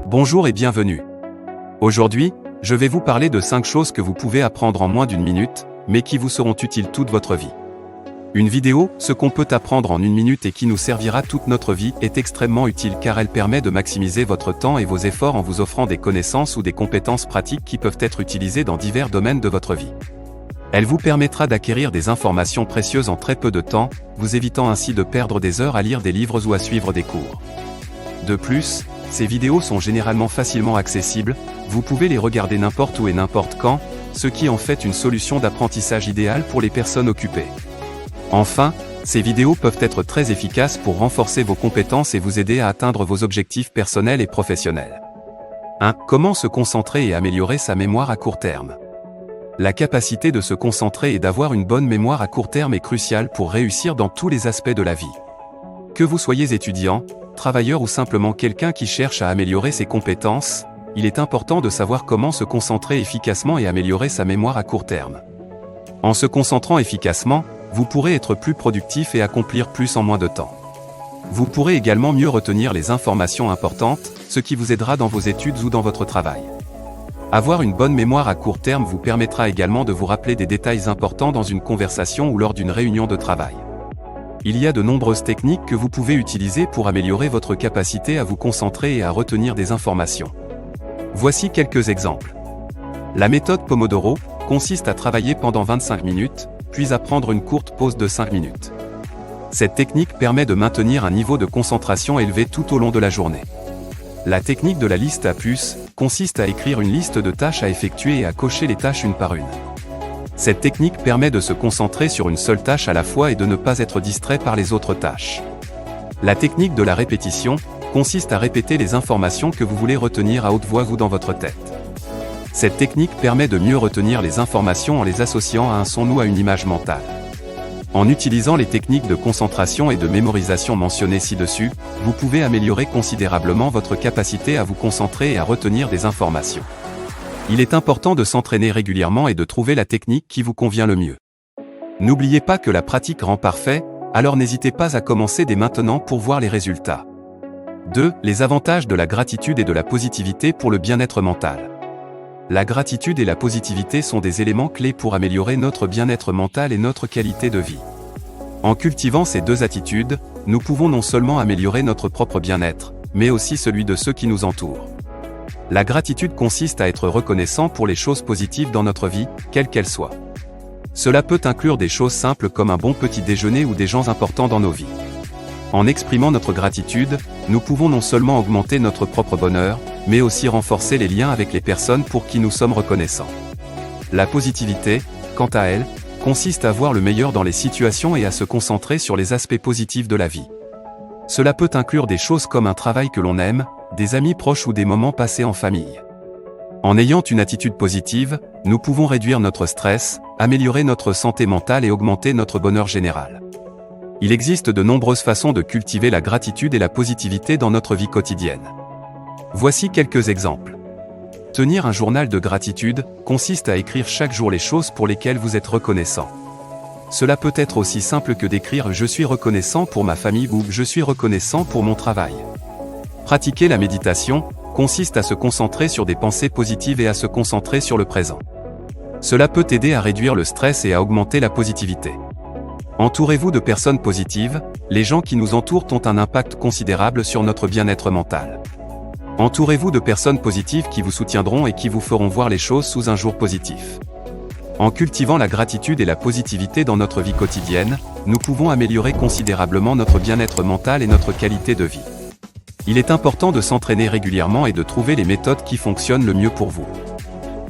Bonjour et bienvenue. Aujourd'hui, je vais vous parler de 5 choses que vous pouvez apprendre en moins d'une minute, mais qui vous seront utiles toute votre vie. Une vidéo, ce qu'on peut apprendre en une minute et qui nous servira toute notre vie, est extrêmement utile car elle permet de maximiser votre temps et vos efforts en vous offrant des connaissances ou des compétences pratiques qui peuvent être utilisées dans divers domaines de votre vie. Elle vous permettra d'acquérir des informations précieuses en très peu de temps, vous évitant ainsi de perdre des heures à lire des livres ou à suivre des cours. De plus, ces vidéos sont généralement facilement accessibles, vous pouvez les regarder n'importe où et n'importe quand, ce qui en fait une solution d'apprentissage idéale pour les personnes occupées. Enfin, ces vidéos peuvent être très efficaces pour renforcer vos compétences et vous aider à atteindre vos objectifs personnels et professionnels. 1. Comment se concentrer et améliorer sa mémoire à court terme? La capacité de se concentrer et d'avoir une bonne mémoire à court terme est cruciale pour réussir dans tous les aspects de la vie. Que vous soyez étudiant, travailleur ou simplement quelqu'un qui cherche à améliorer ses compétences, il est important de savoir comment se concentrer efficacement et améliorer sa mémoire à court terme. En se concentrant efficacement, vous pourrez être plus productif et accomplir plus en moins de temps. Vous pourrez également mieux retenir les informations importantes, ce qui vous aidera dans vos études ou dans votre travail. Avoir une bonne mémoire à court terme vous permettra également de vous rappeler des détails importants dans une conversation ou lors d'une réunion de travail. Il y a de nombreuses techniques que vous pouvez utiliser pour améliorer votre capacité à vous concentrer et à retenir des informations. Voici quelques exemples. La méthode Pomodoro consiste à travailler pendant 25 minutes, puis à prendre une courte pause de 5 minutes. Cette technique permet de maintenir un niveau de concentration élevé tout au long de la journée. La technique de la liste à puces consiste à écrire une liste de tâches à effectuer et à cocher les tâches une par une. Cette technique permet de se concentrer sur une seule tâche à la fois et de ne pas être distrait par les autres tâches. La technique de la répétition consiste à répéter les informations que vous voulez retenir à haute voix ou dans votre tête. Cette technique permet de mieux retenir les informations en les associant à un son ou à une image mentale. En utilisant les techniques de concentration et de mémorisation mentionnées ci-dessus, vous pouvez améliorer considérablement votre capacité à vous concentrer et à retenir des informations. Il est important de s'entraîner régulièrement et de trouver la technique qui vous convient le mieux. N'oubliez pas que la pratique rend parfait, alors n'hésitez pas à commencer dès maintenant pour voir les résultats. 2. Les avantages de la gratitude et de la positivité pour le bien-être mental. La gratitude et la positivité sont des éléments clés pour améliorer notre bien-être mental et notre qualité de vie. En cultivant ces deux attitudes, nous pouvons non seulement améliorer notre propre bien-être, mais aussi celui de ceux qui nous entourent. La gratitude consiste à être reconnaissant pour les choses positives dans notre vie, quelles qu'elles soient. Cela peut inclure des choses simples comme un bon petit déjeuner ou des gens importants dans nos vies. En exprimant notre gratitude, nous pouvons non seulement augmenter notre propre bonheur, mais aussi renforcer les liens avec les personnes pour qui nous sommes reconnaissants. La positivité, quant à elle, consiste à voir le meilleur dans les situations et à se concentrer sur les aspects positifs de la vie. Cela peut inclure des choses comme un travail que l'on aime, des amis proches ou des moments passés en famille. En ayant une attitude positive, nous pouvons réduire notre stress, améliorer notre santé mentale et augmenter notre bonheur général. Il existe de nombreuses façons de cultiver la gratitude et la positivité dans notre vie quotidienne. Voici quelques exemples. Tenir un journal de gratitude consiste à écrire chaque jour les choses pour lesquelles vous êtes reconnaissant. Cela peut être aussi simple que d'écrire « Je suis reconnaissant pour ma famille » ou « Je suis reconnaissant pour mon travail ». Pratiquer la méditation consiste à se concentrer sur des pensées positives et à se concentrer sur le présent. Cela peut aider à réduire le stress et à augmenter la positivité. Entourez-vous de personnes positives, les gens qui nous entourent ont un impact considérable sur notre bien-être mental. Entourez-vous de personnes positives qui vous soutiendront et qui vous feront voir les choses sous un jour positif. En cultivant la gratitude et la positivité dans notre vie quotidienne, nous pouvons améliorer considérablement notre bien-être mental et notre qualité de vie. Il est important de s'entraîner régulièrement et de trouver les méthodes qui fonctionnent le mieux pour vous.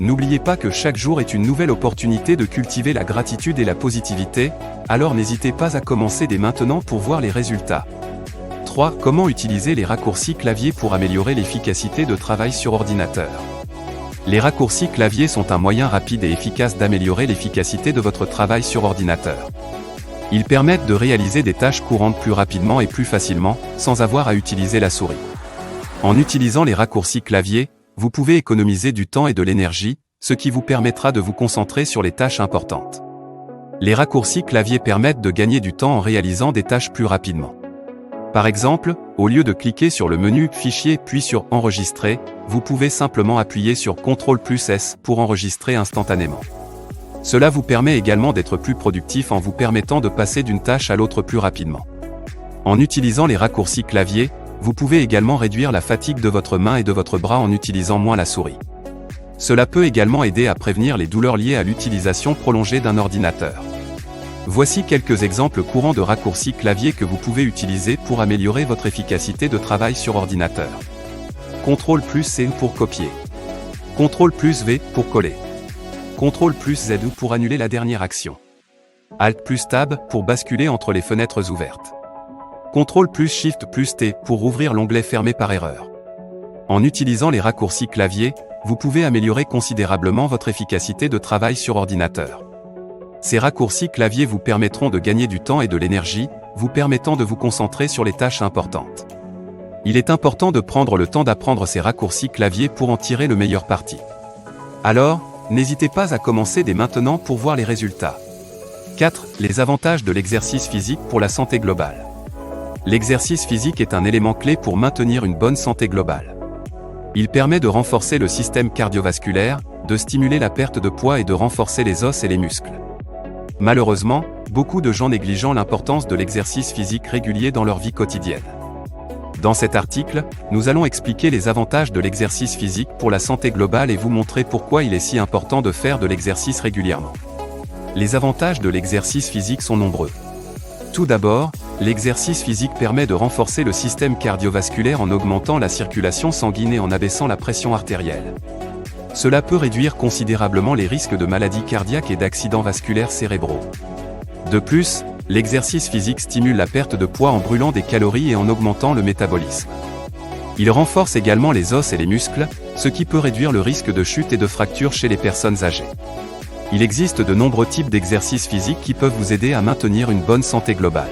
N'oubliez pas que chaque jour est une nouvelle opportunité de cultiver la gratitude et la positivité, alors n'hésitez pas à commencer dès maintenant pour voir les résultats. 3. Comment utiliser les raccourcis clavier pour améliorer l'efficacité de travail sur ordinateur. Les raccourcis clavier sont un moyen rapide et efficace d'améliorer l'efficacité de votre travail sur ordinateur. Ils permettent de réaliser des tâches courantes plus rapidement et plus facilement, sans avoir à utiliser la souris. En utilisant les raccourcis clavier, vous pouvez économiser du temps et de l'énergie, ce qui vous permettra de vous concentrer sur les tâches importantes. Les raccourcis clavier permettent de gagner du temps en réalisant des tâches plus rapidement. Par exemple, au lieu de cliquer sur le menu Fichier puis sur Enregistrer, vous pouvez simplement appuyer sur CTRL+S pour enregistrer instantanément. Cela vous permet également d'être plus productif en vous permettant de passer d'une tâche à l'autre plus rapidement. En utilisant les raccourcis clavier, vous pouvez également réduire la fatigue de votre main et de votre bras en utilisant moins la souris. Cela peut également aider à prévenir les douleurs liées à l'utilisation prolongée d'un ordinateur. Voici quelques exemples courants de raccourcis clavier que vous pouvez utiliser pour améliorer votre efficacité de travail sur ordinateur. CTRL+C pour copier. CTRL+V pour coller. CTRL+Z pour annuler la dernière action. Alt+Tab pour basculer entre les fenêtres ouvertes. CTRL+Shift+T pour ouvrir l'onglet fermé par erreur. En utilisant les raccourcis clavier, vous pouvez améliorer considérablement votre efficacité de travail sur ordinateur. Ces raccourcis clavier vous permettront de gagner du temps et de l'énergie, vous permettant de vous concentrer sur les tâches importantes. Il est important de prendre le temps d'apprendre ces raccourcis clavier pour en tirer le meilleur parti. Alors, n'hésitez pas à commencer dès maintenant pour voir les résultats. 4. Les avantages de l'exercice physique pour la santé globale. L'exercice physique est un élément clé pour maintenir une bonne santé globale. Il permet de renforcer le système cardiovasculaire, de stimuler la perte de poids et de renforcer les os et les muscles. Malheureusement, beaucoup de gens négligent l'importance de l'exercice physique régulier dans leur vie quotidienne. Dans cet article, nous allons expliquer les avantages de l'exercice physique pour la santé globale et vous montrer pourquoi il est si important de faire de l'exercice régulièrement. Les avantages de l'exercice physique sont nombreux. Tout d'abord, l'exercice physique permet de renforcer le système cardiovasculaire en augmentant la circulation sanguine et en abaissant la pression artérielle. Cela peut réduire considérablement les risques de maladies cardiaques et d'accidents vasculaires cérébraux. De plus, l'exercice physique stimule la perte de poids en brûlant des calories et en augmentant le métabolisme. Il renforce également les os et les muscles, ce qui peut réduire le risque de chute et de fracture chez les personnes âgées. Il existe de nombreux types d'exercices physiques qui peuvent vous aider à maintenir une bonne santé globale.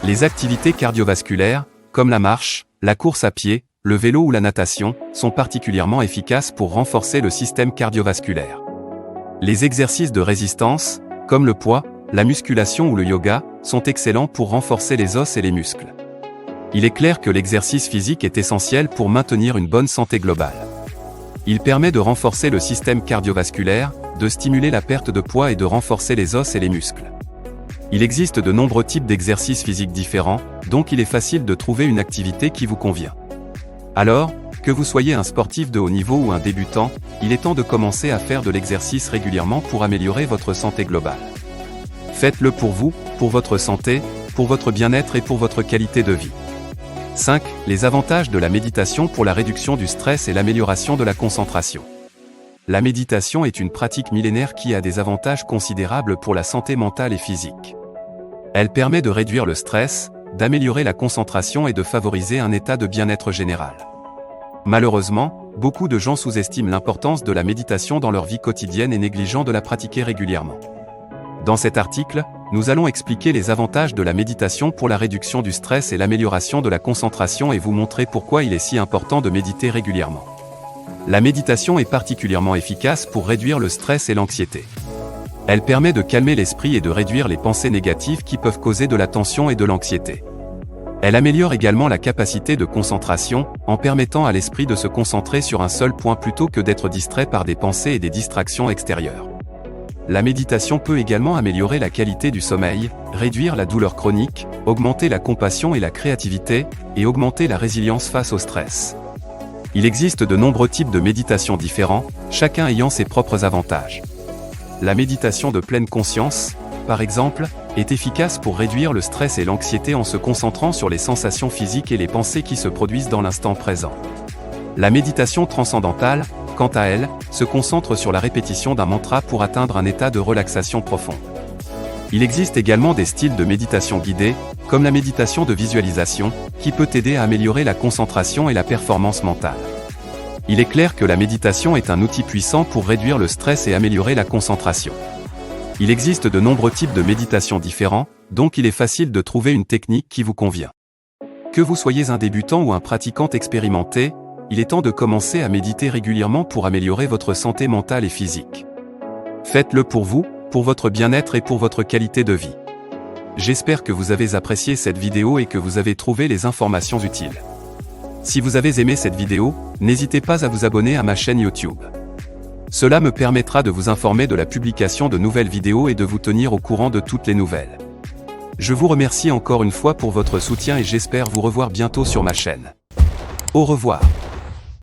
Les activités cardiovasculaires, comme la marche, la course à pied, le vélo ou la natation, sont particulièrement efficaces pour renforcer le système cardiovasculaire. Les exercices de résistance, comme le poids, la musculation ou le yoga, sont excellents pour renforcer les os et les muscles. Il est clair que l'exercice physique est essentiel pour maintenir une bonne santé globale. Il permet de renforcer le système cardiovasculaire, de stimuler la perte de poids et de renforcer les os et les muscles. Il existe de nombreux types d'exercices physiques différents, donc il est facile de trouver une activité qui vous convient. Alors, que vous soyez un sportif de haut niveau ou un débutant, il est temps de commencer à faire de l'exercice régulièrement pour améliorer votre santé globale. Faites-le pour vous, pour votre santé, pour votre bien-être et pour votre qualité de vie. 5. Les avantages de la méditation pour la réduction du stress et l'amélioration de la concentration. La méditation est une pratique millénaire qui a des avantages considérables pour la santé mentale et physique. Elle permet de réduire le stress, d'améliorer la concentration et de favoriser un état de bien-être général. Malheureusement, beaucoup de gens sous-estiment l'importance de la méditation dans leur vie quotidienne et négligent de la pratiquer régulièrement. Dans cet article, nous allons expliquer les avantages de la méditation pour la réduction du stress et l'amélioration de la concentration et vous montrer pourquoi il est si important de méditer régulièrement. La méditation est particulièrement efficace pour réduire le stress et l'anxiété. Elle permet de calmer l'esprit et de réduire les pensées négatives qui peuvent causer de la tension et de l'anxiété. Elle améliore également la capacité de concentration, en permettant à l'esprit de se concentrer sur un seul point plutôt que d'être distrait par des pensées et des distractions extérieures. La méditation peut également améliorer la qualité du sommeil, réduire la douleur chronique, augmenter la compassion et la créativité, et augmenter la résilience face au stress. Il existe de nombreux types de méditation différents, chacun ayant ses propres avantages. La méditation de pleine conscience, par exemple, est efficace pour réduire le stress et l'anxiété en se concentrant sur les sensations physiques et les pensées qui se produisent dans l'instant présent. La méditation transcendantale, quant à elle, se concentre sur la répétition d'un mantra pour atteindre un état de relaxation profond. Il existe également des styles de méditation guidée, comme la méditation de visualisation, qui peut aider à améliorer la concentration et la performance mentale. Il est clair que la méditation est un outil puissant pour réduire le stress et améliorer la concentration. Il existe de nombreux types de méditation différents, donc il est facile de trouver une technique qui vous convient. Que vous soyez un débutant ou un pratiquant expérimenté, il est temps de commencer à méditer régulièrement pour améliorer votre santé mentale et physique. Faites-le pour vous, pour votre bien-être et pour votre qualité de vie. J'espère que vous avez apprécié cette vidéo et que vous avez trouvé les informations utiles. Si vous avez aimé cette vidéo, n'hésitez pas à vous abonner à ma chaîne YouTube. Cela me permettra de vous informer de la publication de nouvelles vidéos et de vous tenir au courant de toutes les nouvelles. Je vous remercie encore une fois pour votre soutien et j'espère vous revoir bientôt sur ma chaîne. Au revoir.